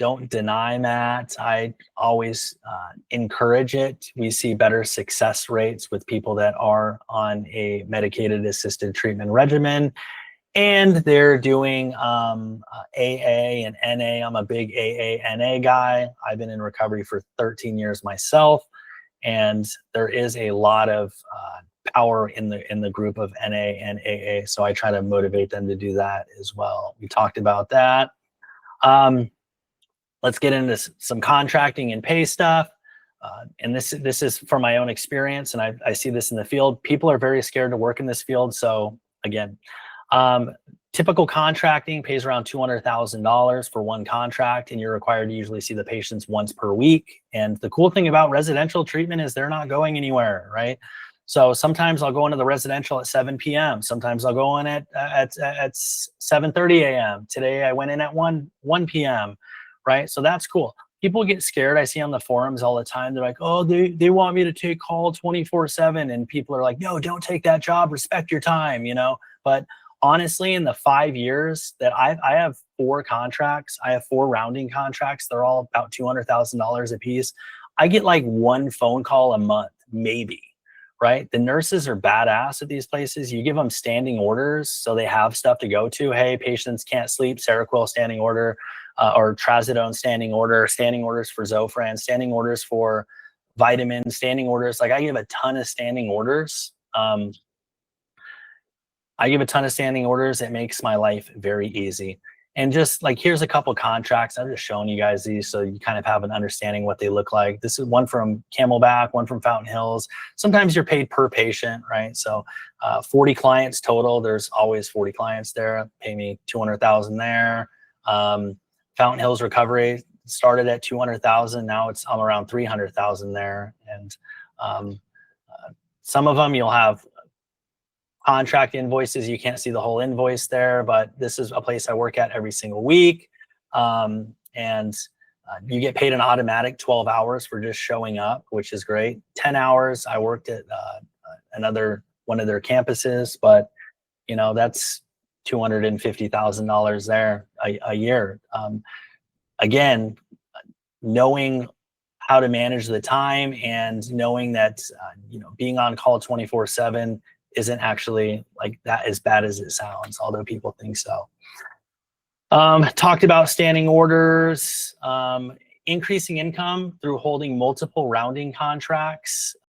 don't deny that. I always encourage it. We see better success rates with people that are on a medicated assisted treatment regimen, and they're doing AA and NA. I'm a big AA, NA guy. I've been in recovery for 13 years myself, and there is a lot of power in the group of NA and AA. So I try to motivate them to do that as well. We talked about that. Let's get into some contracting and pay stuff. And this is from my own experience, and I see this in the field. People are very scared to work in this field. So again, typical contracting pays around $200,000 for one contract, and you're required to usually see the patients once per week. And the cool thing about residential treatment is they're not going anywhere, right? So sometimes I'll go into the residential at 7 p.m. Sometimes I'll go in at 7:30 a.m. Today I went in at 1 p.m., right? So that's cool. People get scared. I see on the forums all the time. They're like, oh, they want me to take call 24/7. And people are like, no, don't take that job. Respect your time, you know? But honestly, in the 5 years that I have 4 contracts, I have 4 rounding contracts. They're all about $200,000 a piece. I get like 1 phone call a month, maybe, right? The nurses are badass at these places. You give them standing orders so they have stuff to go to. Hey, patients can't sleep, Seroquel standing order, or Trazodone standing order, standing orders for Zofran, standing orders for vitamins, standing orders. Like I give a ton of standing orders. It makes my life very easy. And just like, here's a couple contracts. I'm just showing you guys these so you kind of have an understanding what they look like. This is one from Camelback, one from Fountain Hills. Sometimes you're paid per patient, right? So 40 clients total. There's always 40 clients there. Pay me $200,000 there. Fountain Hills Recovery started at $200,000. Now I'm around $300,000 there. And some of them you'll have contract invoices. You can't see the whole invoice there, but this is a place I work at every single week. And you get paid an automatic 12 hours for just showing up, which is great. 10 hours, I worked at one of their campuses, but you know, that's $250,000 there a year. Again, knowing how to manage the time and knowing that, you know, being on call 24/7 isn't actually like that as bad as it sounds, although people think so. Talked about standing orders, increasing income through holding multiple rounding contracts.